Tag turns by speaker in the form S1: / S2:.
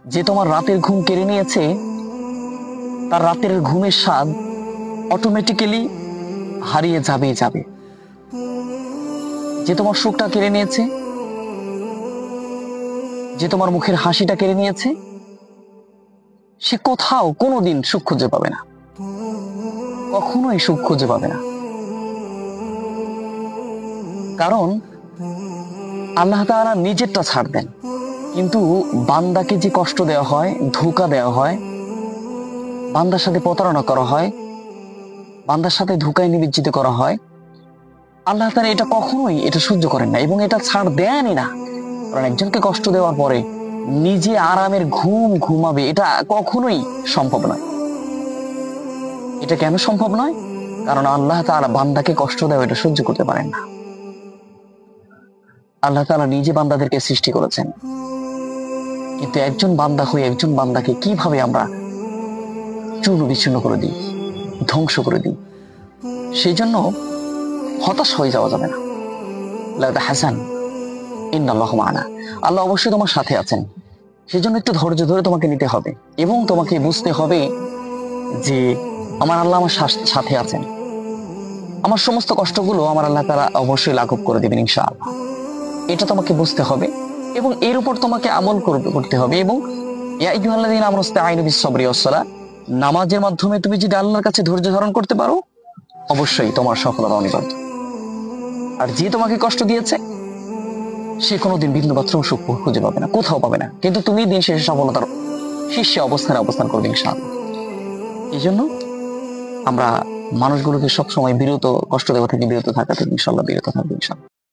S1: যে তোমার রাতের ঘুম কেড়ে নিয়েছে তার রাতের ঘুমের স্বাদ অটোমেটিক্যালি হারিয়ে যাবে। যে তোমার সুখটা কেড়ে নিয়েছে, যে তোমার মুখের হাসিটা কেড়ে নিয়েছে, সে কোথাও কোনোদিন সুখ খুঁজে পাবে না, কখনোই সুখ খুঁজে পাবে না। কারণ আল্লাহ তাআলা নিজেরটা ছাড় দেন, কিন্তু বান্দাকে যে কষ্ট দেওয়া হয়, ধোঁকা দেওয়া হয়, বান্দার সাথে প্রতারণা করা হয়, বান্দার সাথে ধোঁকায় নিমজ্জিত করা হয়, আল্লাহ তাআলা এটা কখনোই এটা সহ্য করেন না এবং এটা ছাড় দেনই না। কারণ একজনকে কষ্ট দেওয়ার পরে নিজে আরামের ঘুম ঘুমাবে এটা কখনোই সম্ভব নয়। এটা কেন সম্ভব নয়? কারণ আল্লাহ তাআলা বান্দাকে কষ্ট দেওয়া এটা সহ্য করতে পারেন না। আল্লাহ তাআলা নিজে বান্দাদেরকে সৃষ্টি করেছেন, কিন্তু একজন বান্দা হয়ে একজন বান্দাকে কিভাবে আমরা চূর্ণ বিচ্ছিন্ন করে দিই, ধ্বংস করে দিই। সেই জন্য হতাশ হয়ে যাওয়া যাবে না। লা তাহজান ইন্নাল্লাহু মা'ানা, আল্লাহ অবশ্যই তোমার সাথে আছেন। সেজন্য একটু ধৈর্য ধরে তোমাকে নিতে হবে এবং তোমাকে বুঝতে হবে যে আমার আল্লাহ আমার সাথে আছেন। আমার সমস্ত কষ্টগুলো আমার আল্লাহ তাআলা অবশ্যই লাঘব করে দেবেন ইনশাআল্লাহ। এটা তোমাকে বুঝতে হবে এবং এর উপর তোমাকে আমল করতে হবে। এবং ইয়া আইয়ুহাল্লাযীনা আমানু ইসতাঈনু বিস-সাবরি ওয়াস-সালাহ, নামাজের মাধ্যমে তুমি যদি আল্লাহর কাছে ধৈর্য ধারণ করতে পারো, অবশ্যই তোমার সফলতা অনিবার্য। আর যে তোমাকে কষ্ট দিয়েছে সে কোনোদিন বিন্দুমাত্র সুখ খুঁজে পাবে না, কোথাও পাবে না, কিন্তু তুমি দিন শেষে সফলতার শীর্ষে অবস্থান করবে ইনশাআল্লাহ। এই জন্য আমরা মানুষগুলোকে সবসময় কষ্ট দেওয়া থেকে বিরত থাকা থেকে ইনশাআল্লাহ বিরত থাকবো ইনশাআল্লাহ।